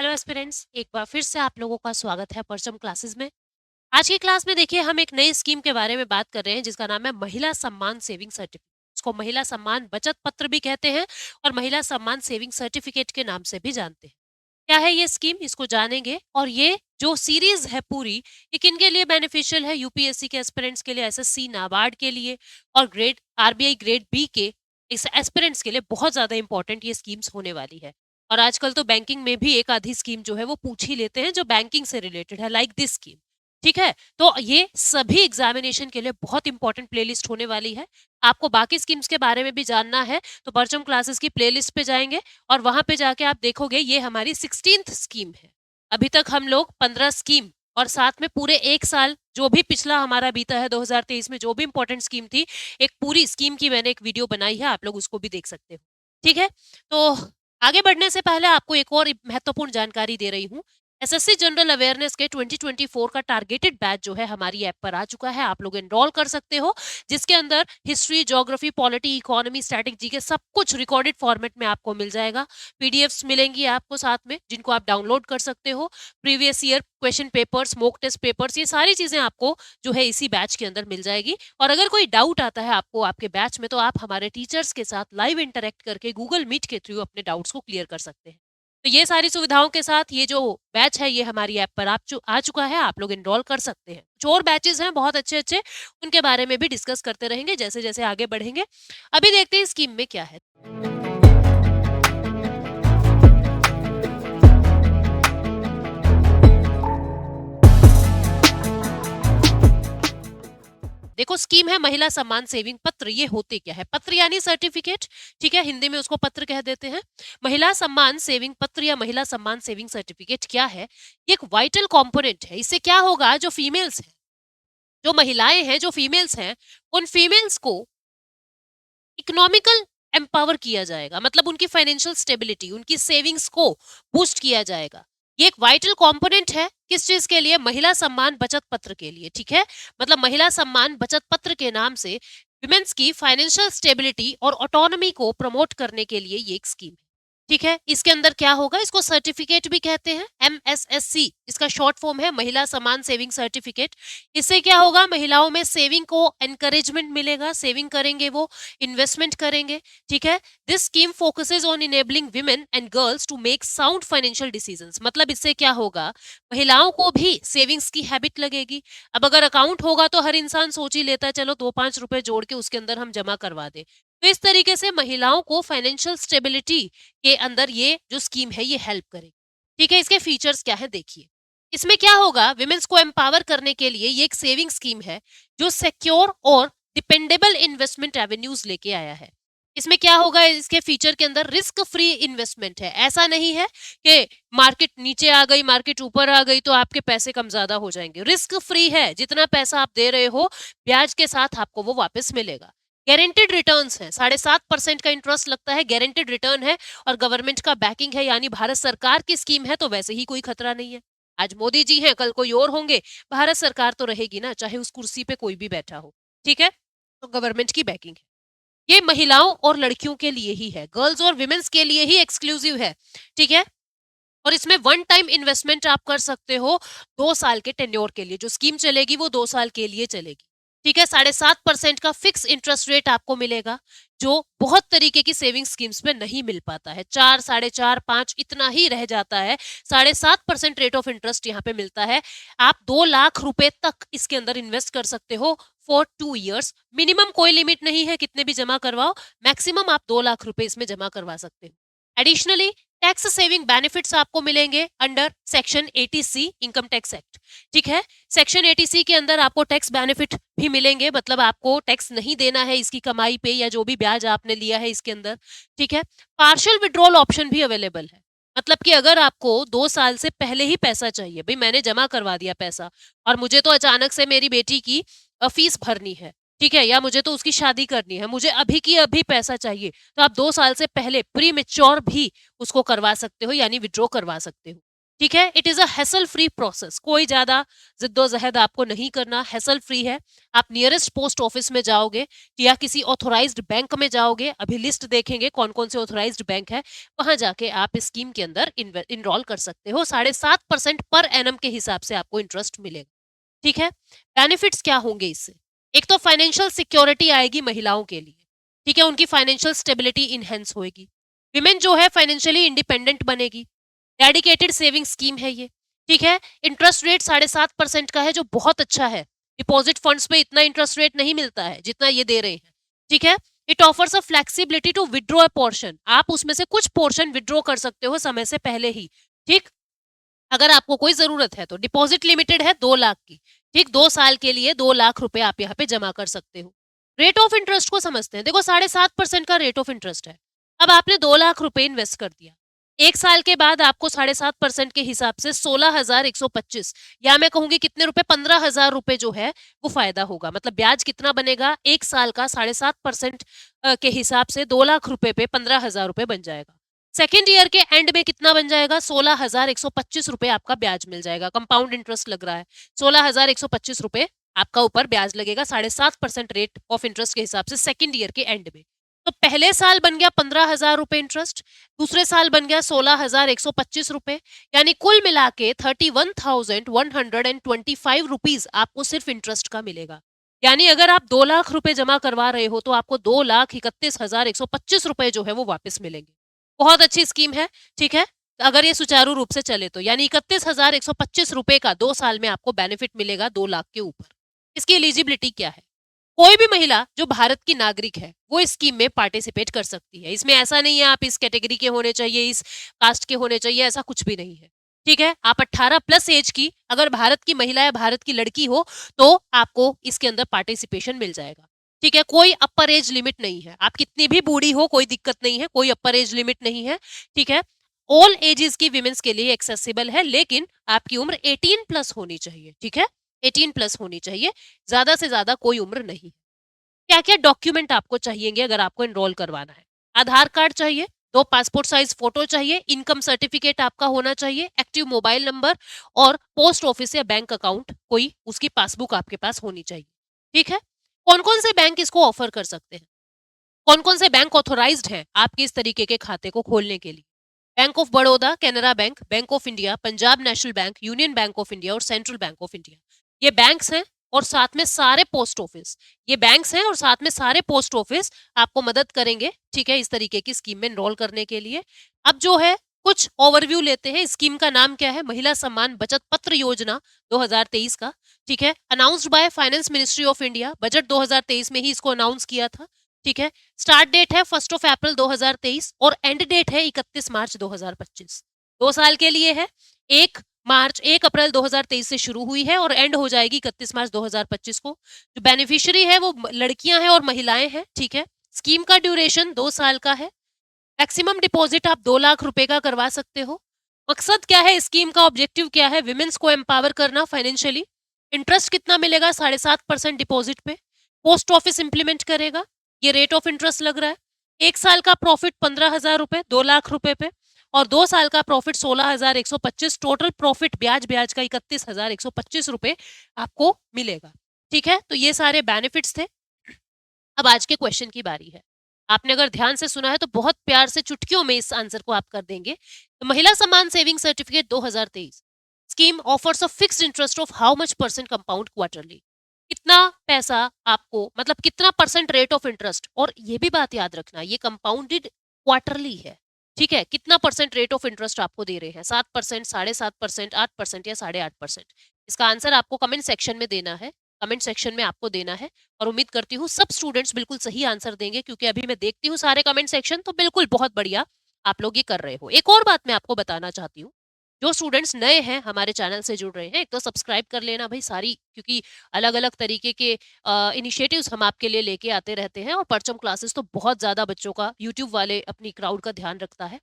Hello aspirants, एक बार फिर से आप लोगों का स्वागत है परचम क्लासेस में। आज की क्लास में देखिए हम एक नई स्कीम के बारे में बात कर रहे हैं जिसका नाम है महिला सम्मान सेविंग सर्टिफिकेट। इसको महिला सम्मान बचत पत्र भी कहते हैं और महिला सम्मान सेविंग सर्टिफिकेट के नाम से भी जानते हैं। क्या है ये स्कीम, इसको जानेंगे। और ये जो सीरीज है पूरी, ये किन के लिए बेनिफिशियल है? यूपीएससी के एस्पिरेंट्स के लिए, एसएससी नाबार्ड के लिए और ग्रेड आरबीआई ग्रेड बी के इस एस्पिरेंट्स के लिए बहुत ज्यादा इंपॉर्टेंट ये स्कीम्स होने वाली है। और आजकल तो बैंकिंग में भी एक आधी स्कीम जो है वो पूछ ही लेते हैं जो बैंकिंग से रिलेटेड है, लाइक दिस स्कीम। ठीक है, तो ये सभी एग्जामिनेशन के लिए बहुत इंपॉर्टेंट प्लेलिस्ट होने वाली है। आपको बाकी स्कीम्स के बारे में भी जानना है तो परचम क्लासेस की प्लेलिस्ट पे जाएंगे और वहां पे जाके आप देखोगे ये हमारी 16th स्कीम है। अभी तक हम लोग 15 स्कीम और साथ में पूरे एक साल जो भी पिछला हमारा बीता है 2023 में जो भी इंपॉर्टेंट स्कीम थी, एक पूरी स्कीम की मैंने एक वीडियो बनाई है, आप लोग उसको भी देख सकते हो। ठीक है, तो आगे बढ़ने से पहले आपको एक और महत्वपूर्ण जानकारी दे रही हूँ। एसएससी जनरल अवेयरनेस के 2024 का टारगेटेड बैच जो है हमारी ऐप पर आ चुका है, आप लोग एनरोल कर सकते हो। जिसके अंदर history, geography, polity, economy, static, GK सब कुछ रिकॉर्डेड फॉर्मेट में आपको मिल जाएगा। पीडीएफ्स मिलेंगी आपको साथ में जिनको आप डाउनलोड कर सकते हो। Previous year question papers, mock test papers, ये सारी चीजें आपको जो है इसी बैच के अंदर मिल जाएगी। और अगर कोई डाउट आता है आपको आपके बैच में तो आप हमारे टीचर्स के साथ लाइव इंटरेक्ट करके गूगल मीट के थ्रू अपने डाउट्स को क्लियर कर सकते हैं। तो ये सारी सुविधाओं के साथ ये जो बैच है ये हमारी ऐप पर आ चुका है, आप लोग एनरोल कर सकते हैं। जो और बैचेस हैं बहुत अच्छे अच्छे, उनके बारे में भी डिस्कस करते रहेंगे जैसे जैसे आगे बढ़ेंगे। अभी देखते हैं स्कीम में क्या है। देखो, स्कीम है महिला सम्मान सेविंग पत्र। ये होते क्या है? पत्र यानी सर्टिफिकेट, ठीक है, हिंदी में उसको पत्र कह देते हैं। महिला सम्मान सेविंग पत्र या महिला सम्मान सेविंग सर्टिफिकेट क्या है? ये एक वाइटल कंपोनेंट है। इससे क्या होगा, जो फीमेल्स हैं, जो महिलाएं हैं, जो फीमेल्स हैं, उन फीमेल्स को इकोनॉमिकल एम्पावर किया जाएगा। मतलब उनकी फाइनेंशियल स्टेबिलिटी, उनकी सेविंग्स को बूस्ट किया जाएगा। ये एक वाइटल कंपोनेंट है किस चीज के लिए? महिला सम्मान बचत पत्र के लिए। ठीक है, मतलब महिला सम्मान बचत पत्र के नाम से विमेन्स की फाइनेंशियल स्टेबिलिटी और ऑटोनॉमी को प्रमोट करने के लिए ये एक स्कीम है। ठीक है, इसके अंदर क्या होगा, इसको सर्टिफिकेट भी कहते हैं, एमएसएससी इसका शॉर्ट फॉर्म है, महिला सम्मान सेविंग सर्टिफिकेट। इससे क्या होगा, महिलाओं में सेविंग को एनकरेजमेंट मिलेगा, सेविंग करेंगे वो, इन्वेस्टमेंट करेंगे। ठीक है, this scheme focuses on enabling women and girls to make sound financial decisions. मतलब इससे क्या होगा, महिलाओं को भी सेविंग्स की हैबिट लगेगी। अब अगर अकाउंट होगा तो हर इंसान सोच ही लेता है चलो 2-5 रुपए जोड़ के उसके अंदर हम जमा करवा दें। तो इस तरीके से महिलाओं को फाइनेंशियल स्टेबिलिटी के अंदर ये जो स्कीम है ये हेल्प करेगी। ठीक है, इसके फीचर्स क्या है देखिए। इसमें क्या होगा, विमेन्स को एम्पावर करने के लिए ये एक सेविंग स्कीम है जो सिक्योर और डिपेंडेबल इन्वेस्टमेंट एवेन्यूज लेके आया है। इसमें क्या होगा, इसके फीचर के अंदर रिस्क फ्री इन्वेस्टमेंट है। ऐसा नहीं है कि मार्केट नीचे आ गई, मार्केट ऊपर आ गई तो आपके पैसे कम ज्यादा हो जाएंगे। रिस्क फ्री है, जितना पैसा आप दे रहे हो ब्याज के साथ आपको वो वापस मिलेगा। गारंटेड रिटर्न्स है, 7.5% का इंटरेस्ट लगता है, गारंटेड रिटर्न है। और गवर्नमेंट का बैकिंग है, यानी भारत सरकार की स्कीम है तो वैसे ही कोई खतरा नहीं है। आज मोदी जी हैं, कल कोई और होंगे, भारत सरकार तो रहेगी ना, चाहे उस कुर्सी पे कोई भी बैठा हो। ठीक है, तो गवर्नमेंट की बैकिंग है। ये महिलाओं और लड़कियों के लिए ही है, गर्ल्स और विमेन्स के लिए ही एक्सक्लूसिव है। ठीक है, और इसमें वन टाइम इन्वेस्टमेंट आप कर सकते हो 2 साल के टेन्योर के लिए। जो स्कीम चलेगी वो 2 साल के लिए चलेगी। ठीक है, 7.5% का फिक्स इंटरेस्ट रेट आपको मिलेगा, जो बहुत तरीके की सेविंग स्कीम्स में नहीं मिल पाता है। 4, 4.5, 5 इतना ही रह जाता है। 7.5% रेट ऑफ इंटरेस्ट यहाँ पे मिलता है। आप 2 लाख रुपए तक इसके अंदर इन्वेस्ट कर सकते हो फॉर 2 ईयर्स। मिनिमम कोई लिमिट नहीं है कितने भी जमा करवाओ, मैक्सिमम आप 2 लाख रुपए इसमें जमा करवा सकते हो। एडिशनली टैक्स सेविंग बेनिफिट्स आपको मिलेंगे under section 80C income tax act. ठीक है, सेक्शन 80C के अंदर आपको टैक्स बेनिफिट भी मिलेंगे, मतलब आपको टैक्स नहीं देना है इसकी कमाई पे या जो भी ब्याज आपने लिया है इसके अंदर। ठीक है, पार्शियल विड्रॉल ऑप्शन भी अवेलेबल है। मतलब कि अगर आपको 2 साल से पहले ही पैसा चाहिए, भाई मैंने जमा करवा दिया पैसा और मुझे तो अचानक से मेरी बेटी की फीस भरनी है, ठीक है, या मुझे तो उसकी शादी करनी है, मुझे अभी की अभी पैसा चाहिए, तो आप 2 साल से पहले प्री मेच्योर भी उसको करवा सकते हो, यानी विड्रॉ करवा सकते हो। ठीक है, it is a hassle free process, कोई ज्यादा जिद्दोजहद आपको नहीं करना, हैसल फ्री है। आप नियरेस्ट पोस्ट ऑफिस में जाओगे या किसी ऑथोराइज्ड बैंक में जाओगे, अभी लिस्ट देखेंगे कौन कौन से ऑथोराइज्ड बैंक है, वहां जाके आप इस स्कीम के अंदर इनरोल कर सकते हो। 7.5% पर एनम के हिसाब से आपको इंटरेस्ट मिलेगा। ठीक है, बेनिफिट्स क्या होंगे इससे? एक तो फाइनेंशियल सिक्योरिटी आएगी महिलाओं के लिए, ठीक है, उनकी फाइनेंशियल स्टेबिलिटी इनहेंस होगी। विमेन जो है फाइनेंशियली इंडिपेंडेंट बनेगी। डेडिकेटेड सेविंग स्कीम है ये, ठीक है। इंटरेस्ट रेट 7.5% का है, जो बहुत अच्छा है। डिपॉजिट फंड्स पे इतना इंटरेस्ट रेट नहीं मिलता है जितना ये दे रहे हैं, ठीक है। It offers a flexibility to withdraw a portion, आप उसमें से कुछ पोर्शन विड्रॉ कर सकते हो समय से पहले ही, ठीक। अगर आपको कोई जरूरत है तो डिपॉजिट लिमिटेड है 2 लाख की, ठीक, 2 साल के लिए 2 लाख रुपए आप यहाँ पे जमा कर सकते हो। रेट ऑफ इंटरेस्ट को समझते हैं, देखो 7.5% का रेट ऑफ इंटरेस्ट है। अब आपने 2 लाख रुपए इन्वेस्ट कर दिया, 1 साल के बाद आपको 7.5% के हिसाब से 16,125, या मैं कहूंगी कितने रुपए, 15,000 रुपए जो है वो फायदा होगा। मतलब ब्याज कितना बनेगा, 1 साल का 7.5% के हिसाब से 2 लाख रुपए पे 15,000 रुपए बन जाएगा। सेकेंड ईयर के एंड में कितना बन जाएगा, 16,125 रुपए आपका ब्याज मिल जाएगा। कंपाउंड इंटरेस्ट लग रहा है, 16,125 रुपए आपका ऊपर ब्याज लगेगा 7.5% रेट ऑफ इंटरेस्ट के हिसाब से सेकेंड ईयर के एंड में। तो पहले साल बन गया 15,000 रुपए इंटरेस्ट, दूसरे साल बन गया 16,125 रुपए, यानी कुल मिला के 31,125 रुपीज आपको सिर्फ इंटरेस्ट का मिलेगा। यानी अगर आप 2 लाख रुपए जमा करवा रहे हो तो आपको 2,31,125 रुपए जो है वो वापस मिलेंगे। बहुत अच्छी स्कीम है, ठीक है। अगर ये सुचारू रूप से चले तो यानी 31,125 रुपए का 2 साल में आपको बेनिफिट मिलेगा 2 लाख के ऊपर। इसकी एलिजिबिलिटी क्या है? कोई भी महिला जो भारत की नागरिक है वो इस स्कीम में पार्टिसिपेट कर सकती है। इसमें ऐसा नहीं है आप इस कैटेगरी के होने चाहिए, इस कास्ट के होने चाहिए, ऐसा कुछ भी नहीं है, ठीक है। आप 18+ एज की अगर भारत की महिला या भारत की लड़की हो तो आपको इसके अंदर पार्टिसिपेशन मिल जाएगा, ठीक है। कोई अपर एज लिमिट नहीं है, आप कितनी भी बूढ़ी हो कोई दिक्कत नहीं है, कोई अपर एज लिमिट नहीं है, ठीक है। ऑल एजेस की विमेन्स के लिए एक्सेसिबल है, लेकिन आपकी उम्र 18+ होनी चाहिए, ठीक है, 18+ होनी चाहिए, ज्यादा से ज्यादा कोई उम्र नहीं। क्या क्या डॉक्यूमेंट आपको चाहिएंगे अगर आपको एनरोल करवाना है? आधार कार्ड चाहिए, 2 पासपोर्ट साइज फोटो चाहिए, इनकम सर्टिफिकेट आपका होना चाहिए, एक्टिव मोबाइल नंबर और पोस्ट ऑफिस या बैंक अकाउंट कोई उसकी पासबुक आपके पास होनी चाहिए, ठीक है। कौन कौन से बैंक इसको ऑफर कर सकते हैं, कौन कौन से बैंक ऑथोराइज्ड हैं आपके इस तरीके के खाते को खोलने के लिए? Bank of Baroda, Canara bank, bank of India, Punjab national bank, union bank of India और सेंट्रल बैंक ऑफ इंडिया। ये बैंक्स हैं और साथ में सारे पोस्ट ऑफिस, ये बैंक्स हैं और साथ में सारे पोस्ट ऑफिस आपको मदद करेंगे, ठीक है, इस तरीके की स्कीम में एनरोल करने के लिए। अब जो है कुछ ओवरव्यू लेते हैं। स्कीम का नाम क्या है? महिला सम्मान बचत पत्र योजना 2023 का, ठीक है। Announced by finance ministry of India, budget 2023 में ही इसको अनाउंस किया था, ठीक है। स्टार्ट डेट है 1 अप्रैल 2023 और एंड डेट है 31 मार्च 2025। 2 साल के लिए है। 1 अप्रैल 2023 से शुरू हुई है और एंड हो जाएगी 31 मार्च 2025 को। जो बेनिफिशियरी है वो लड़कियां हैं और महिलाएं हैं, ठीक है। स्कीम का ड्यूरेशन 2 साल का है। मैक्सिमम डिपॉजिट आप 2 लाख रुपए का करवा सकते हो। मकसद क्या है स्कीम का, ऑब्जेक्टिव क्या है? विमेन्स को एम्पावर करना फाइनेंशियली। इंटरेस्ट कितना मिलेगा? 7.5% डिपॉजिट पे। पोस्ट ऑफिस इंप्लीमेंट करेगा, ये रेट ऑफ इंटरेस्ट लग रहा है। 1 साल का प्रॉफिट 15,000 रुपए, 2 लाख रुपए पे, और 2 साल का प्रॉफिट 16,125, टोटल प्रॉफिट ब्याज ब्याज का 31,125 रुपए आपको मिलेगा, ठीक है। तो ये सारे बेनिफिट्स थे। अब आज के क्वेश्चन की बारी है। आपने अगर ध्यान से सुना है तो बहुत प्यार से चुटकियों में इस आंसर को आप कर देंगे। तो महिला सम्मान saving certificate 2023 scheme offers a fixed interest of how much percent compound quarterly. कितना पैसा आपको, मतलब कितना परसेंट रेट ऑफ इंटरेस्ट, और ये भी बात याद रखना ये कंपाउंडेड क्वार्टरली है, ठीक है। कितना परसेंट रेट ऑफ इंटरेस्ट आपको दे रहे हैं? 7%, 7.5%, 8% या 8.5%? इसका आंसर आपको कमेंट सेक्शन में देना है, कमेंट सेक्शन में आपको देना है। और उम्मीद करती हूँ सब स्टूडेंट्स बिल्कुल सही आंसर देंगे, क्योंकि अभी मैं देखती हूँ सारे कमेंट सेक्शन, तो बिल्कुल बहुत बढ़िया आप लोग ये कर रहे हो। एक और बात मैं आपको बताना चाहती हूँ, जो स्टूडेंट्स नए हैं हमारे चैनल से जुड़ रहे हैं, एक तो सब्सक्राइब कर लेना भाई सारी, क्योंकि अलग अलग तरीके के इनिशिएटिव्स हम आपके लिए लेके आते रहते हैं। और परचम क्लासेस तो बहुत ज्यादा बच्चों का, यूट्यूब वाले अपनी क्राउड का ध्यान रखता है।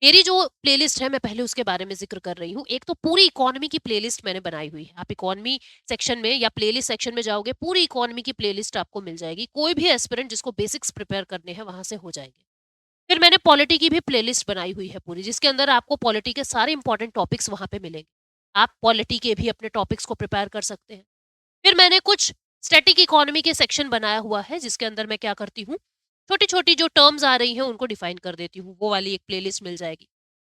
मेरी जो प्लेलिस्ट है मैं पहले उसके बारे में जिक्र कर रही हूँ। एक तो पूरी इकोनॉमी की प्लेलिस्ट मैंने बनाई हुई है। आप इकोनॉमी सेक्शन में या प्लेलिस्ट सेक्शन में जाओगे, पूरी इकोनॉमी की प्लेलिस्ट आपको मिल जाएगी। कोई भी एस्पिरेंट जिसको बेसिक्स प्रिपेयर करने हैं वहां से हो जाएंगे। फिर मैंने पॉलिटी की भी प्लेलिस्ट बनाई हुई है पूरी, जिसके अंदर आपको पॉलिटी के सारे इंपॉर्टेंट टॉपिक्स वहाँ पे मिलेंगे। आप पॉलिटी के भी अपने टॉपिक्स को प्रिपेयर कर सकते हैं। फिर मैंने कुछ स्टैटिक इकोनॉमी के सेक्शन बनाया हुआ है, जिसके अंदर मैं क्या करती हूँ, छोटी-छोटी जो टर्म्स आ रही हैं उनको डिफाइन कर देती हूँ, वो वाली एक प्लेलिस्ट मिल जाएगी।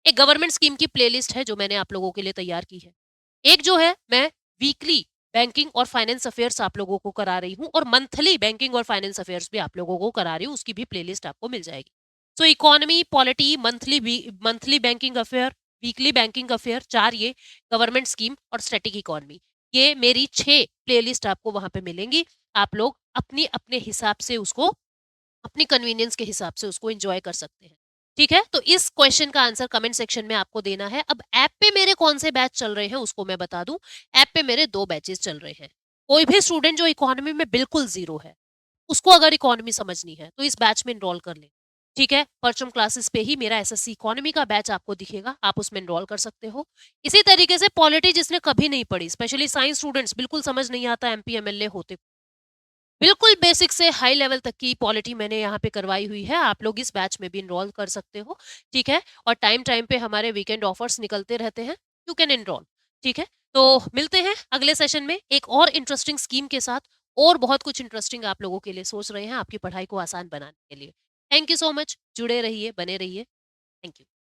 एक गवर्नमेंट स्कीम की प्लेलिस्ट है जो मैंने आप लोगों के लिए तैयार की है। एक जो है मैं वीकली बैंकिंग और फाइनेंस अफेयर्स आप लोगों को करा रही हूँ और मंथली बैंकिंग और फाइनेंस अफेयर्स भी आप लोगों को करा रही हूँ, उसकी भी प्लेलिस्ट आपको मिल जाएगी। So economy, polity, monthly banking affair, weekly banking affair, 4 ये, गवर्नमेंट स्कीम और स्टैटिक इकोनॉमी। ये मेरी 6 प्लेलिस्ट आपको वहाँ पे मिलेंगी। आप लोग अपनी अपने हिसाब से उसको, अपनी कन्वीनियंस के हिसाब से उसको एन्जॉय कर सकते हैं। ठीक है? तो इस क्वेश्चन का आंसर कमेंट सेक्शन में आपको देना है। अब ऐप पे मेरे कौन से बैच चल रहे हैं उसको मैं बता दूँ। ऐप पे मेरे 2 बैचेज़ चल रहे हैं। कोई भी स्टूडेंट जो इकोनॉमी में बिल्कुल ज़ीरो है, उसको अगर इकोनॉमी समझनी है तो इस बैच में एनरोल कर लें। ठीक है? परचम क्लासेस पे ही मेरा एसएससी इकोनॉमी का बैच आपको दिखेगा, आप उसमें एनरोल कर सकते हो। इसी तरीके से पॉलिटी जिसने कभी नहीं पढ़ी, स्पेशली साइंस स्टूडेंट्स, बिल्कुल समझ नहीं आता एमपी एमएलए होते, बिल्कुल बेसिक से हाई लेवल तक की पॉलिटी मैंने यहाँ पे करवाई हुई है। आप लोग इस बैच में भी एनरोल कर सकते हो, ठीक है? और टाइम-टाइम पे हमारे वीकेंड ऑफर्स निकलते रहते हैं, यू कैन एनरोल, ठीक है? तो मिलते हैं अगले सेशन में एक और इंटरेस्टिंग स्कीम के साथ, और बहुत कुछ इंटरेस्टिंग आप लोगों के लिए सोच रहे हैं आपकी पढ़ाई को आसान बनाने के लिए। थैंक यू सो मच, जुड़े रहिए, बने रहिए। Thank you.